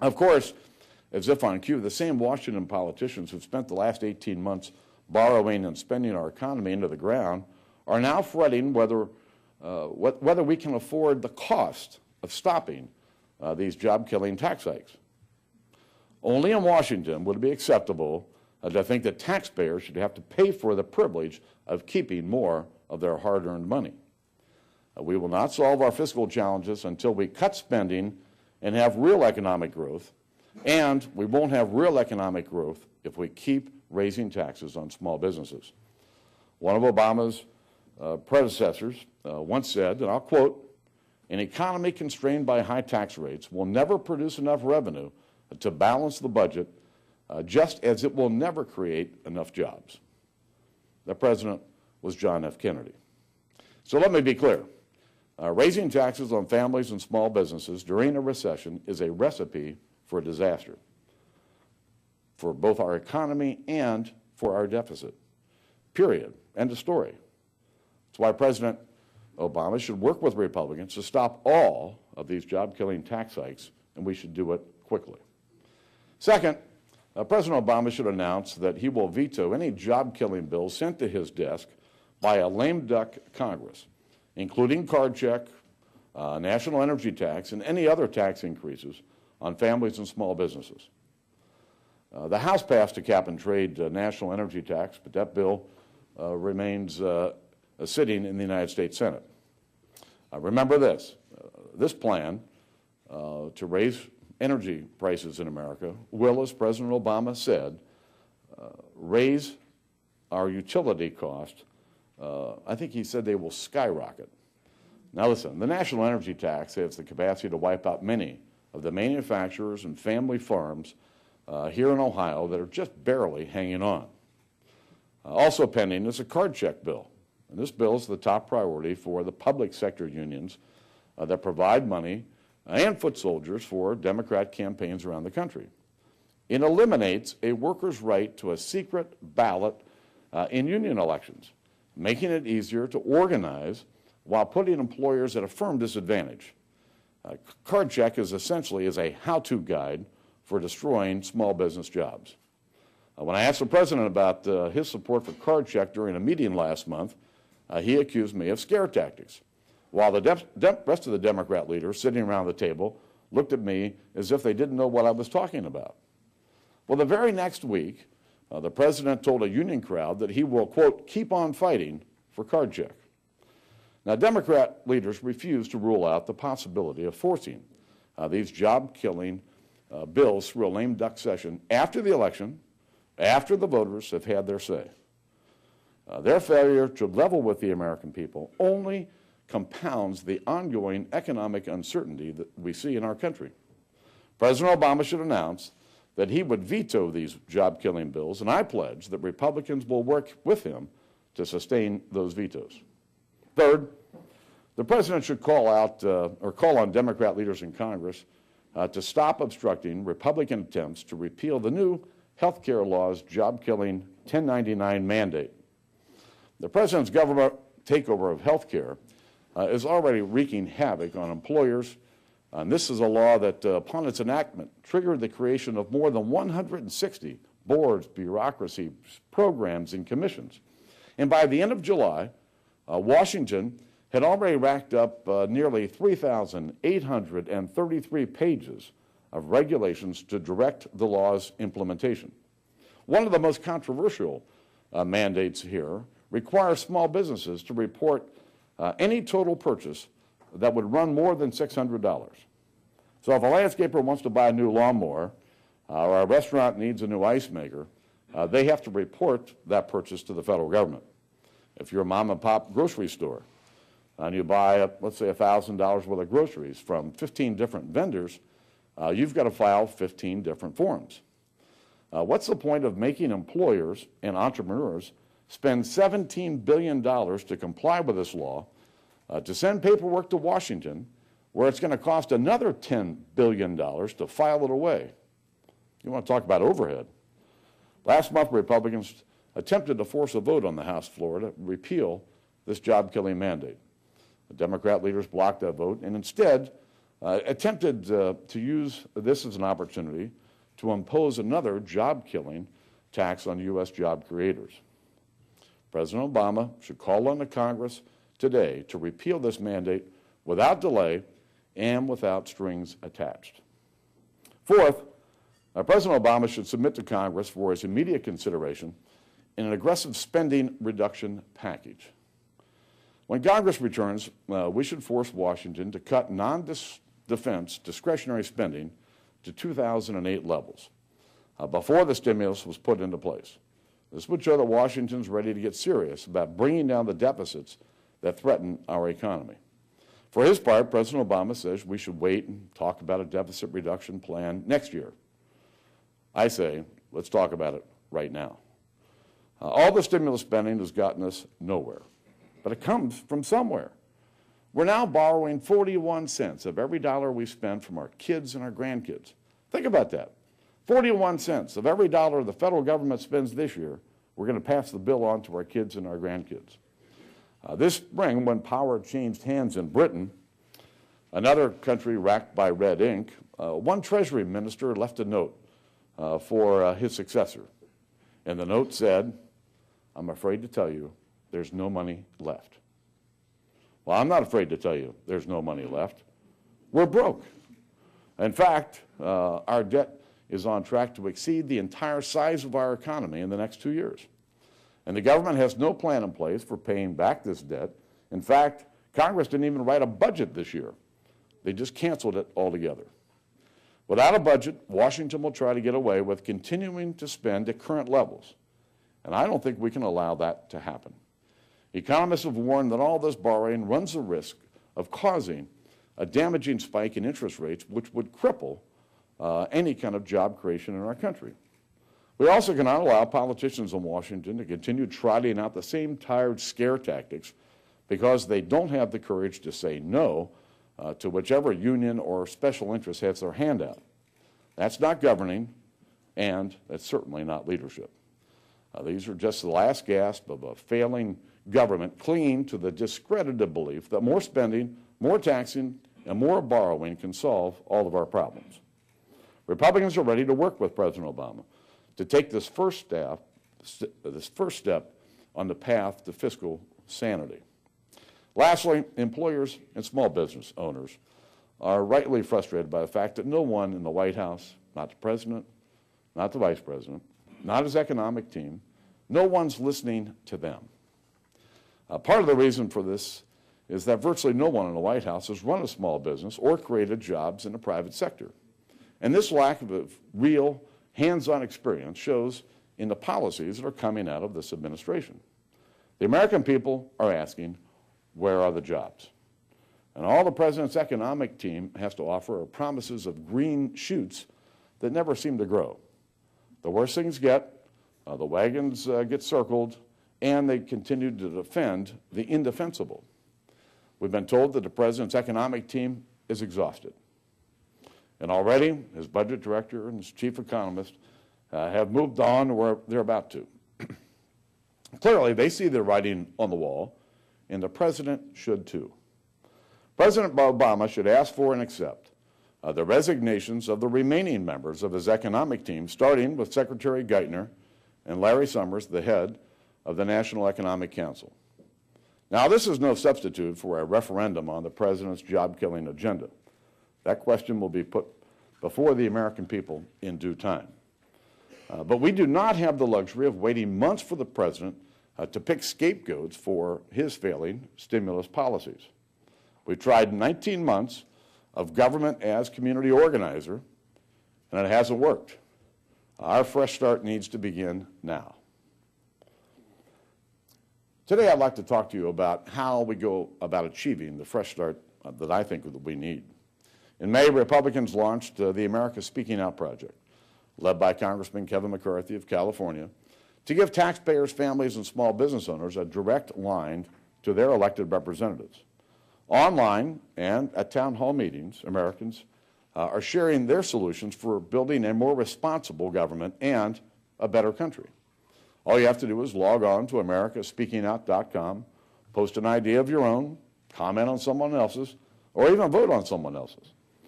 Of course, as if on cue, the same Washington politicians who've spent the last 18 months borrowing and spending our economy into the ground are now fretting whether we can afford the cost of stopping these job-killing tax hikes. Only in Washington would it be acceptable to think that taxpayers should have to pay for the privilege of keeping more of their hard-earned money. We will not solve our fiscal challenges until we cut spending and have real economic growth, and we won't have real economic growth if we keep raising taxes on small businesses. One of Obama's predecessors once said, and I'll quote, "An economy constrained by high tax rates will never produce enough revenue to balance the budget, just as it will never create enough jobs." The president was John F. Kennedy. So let me be clear. Raising taxes on families and small businesses during a recession is a recipe for disaster, for both our economy and for our deficit. Period. End of story. That's why President Obama should work with Republicans to stop all of these job-killing tax hikes, and we should do it quickly. Second, President Obama should announce that he will veto any job-killing bills sent to his desk by a lame duck Congress, including card check, national energy tax, and any other tax increases on families and small businesses. The House passed a cap-and-trade national energy tax, but that bill remains sitting in the United States Senate. Remember this, this plan to raise energy prices in America will, as President Obama said, raise our utility cost. I think he said they will skyrocket. Now listen, the national energy tax has the capacity to wipe out many of the manufacturers and family farms here in Ohio that are just barely hanging on. Also pending is a card check bill. And this bill is the top priority for the public sector unions that provide money and foot soldiers for Democrat campaigns around the country. It eliminates a worker's right to a secret ballot in union elections, making it easier to organize while putting employers at a firm disadvantage. Card check is essentially a how-to guide for destroying small business jobs. When I asked the president about his support for card check during a meeting last month, he accused me of scare tactics, while the rest of the Democrat leaders sitting around the table looked at me as if they didn't know what I was talking about. Well, the very next week, the president told a union crowd that he will, quote, keep on fighting for card check. Now, Democrat leaders refused to rule out the possibility of forcing these job-killing bills through a lame duck session after the election, after the voters have had their say. Their failure to level with the American people only compounds the ongoing economic uncertainty that we see in our country. President Obama should announce that he would veto these job-killing bills, and I pledge that Republicans will work with him to sustain those vetoes. Third, the president should call on Democrat leaders in Congress to stop obstructing Republican attempts to repeal the new health care law's job-killing 1099 mandate. The president's government takeover of health care is already wreaking havoc on employers, and this is a law that, upon its enactment, triggered the creation of more than 160 boards, bureaucracies, programs, and commissions. And by the end of July, Washington had already racked up nearly 3,833 pages of regulations to direct the law's implementation. One of the most controversial mandates here requires small businesses to report any total purchase that would run more than $600. So if a landscaper wants to buy a new lawnmower or a restaurant needs a new ice maker, they have to report that purchase to the federal government. If you're a mom and pop grocery store and you buy, let's say, $1,000 worth of groceries from 15 different vendors, you've got to file 15 different forms. What's the point of making employers and entrepreneurs spend $17 billion to comply with this law, to send paperwork to Washington, where it's going to cost another $10 billion to file it away? You want to talk about overhead. Last month, Republicans attempted to force a vote on the House floor to repeal this job-killing mandate. The Democrat leaders blocked that vote, and instead, attempted to use this as an opportunity to impose another job-killing tax on U.S. job creators. President Obama should call on the Congress today to repeal this mandate without delay and without strings attached. Fourth, President Obama should submit to Congress for his immediate consideration an aggressive spending reduction package. When Congress returns, we should force Washington to cut non-defense discretionary spending to 2008 levels, before the stimulus was put into place. This would show that Washington's ready to get serious about bringing down the deficits that threaten our economy. For his part, President Obama says we should wait and talk about a deficit reduction plan next year. I say, let's talk about it right now. All the stimulus spending has gotten us nowhere, but it comes from somewhere. We're now borrowing 41 cents of every dollar we spend from our kids and our grandkids. Think about that. 41 cents of every dollar the federal government spends this year, we're going to pass the bill on to our kids and our grandkids. This spring, when power changed hands in Britain, another country racked by red ink, one Treasury minister left a note for his successor. And the note said, "I'm afraid to tell you there's no money left." Well, I'm not afraid to tell you there's no money left. We're broke. In fact, our debt is on track to exceed the entire size of our economy in the next 2 years. And the government has no plan in place for paying back this debt. In fact, Congress didn't even write a budget this year. They just canceled it altogether. Without a budget, Washington will try to get away with continuing to spend at current levels. And I don't think we can allow that to happen. Economists have warned that all this borrowing runs the risk of causing a damaging spike in interest rates, which would cripple any kind of job creation in our country. We also cannot allow politicians in Washington to continue trotting out the same tired scare tactics because they don't have the courage to say no to whichever union or special interest has their hand out. That's not governing, and that's certainly not leadership. These are just the last gasp of a failing government clinging to the discredited belief that more spending, more taxing, and more borrowing can solve all of our problems. Republicans are ready to work with President Obama to take this first step on the path to fiscal sanity. Lastly, employers and small business owners are rightly frustrated by the fact that no one in the White House, not the president, not the vice president, not his economic team, no one's listening to them. Part of the reason for this is that virtually no one in the White House has run a small business or created jobs in the private sector. And this lack of real hands-on experience shows in the policies that are coming out of this administration. The American people are asking, where are the jobs? And all the president's economic team has to offer are promises of green shoots that never seem to grow. The worse things get, the wagons get circled, and they continue to defend the indefensible. We've been told that the president's economic team is exhausted. And already, his budget director and his chief economist have moved on where they're about to. Clearly, they see the writing on the wall, and the president should too. President Obama should ask for and accept the resignations of the remaining members of his economic team, starting with Secretary Geithner and Larry Summers, the head of the National Economic Council. Now, this is no substitute for a referendum on the president's job-killing agenda. That question will be put before the American people in due time. But we do not have the luxury of waiting months for the president to pick scapegoats for his failing stimulus policies. We've tried 19 months of government as community organizer, and it hasn't worked. Our fresh start needs to begin now. Today, I'd like to talk to you about how we go about achieving the fresh start that I think that we need. In May, Republicans launched the America Speaking Out Project, led by Congressman Kevin McCarthy of California, to give taxpayers, families, and small business owners a direct line to their elected representatives. Online and at town hall meetings, Americans are sharing their solutions for building a more responsible government and a better country. All you have to do is log on to americaspeakingout.com, post an idea of your own, comment on someone else's, or even vote on someone else's.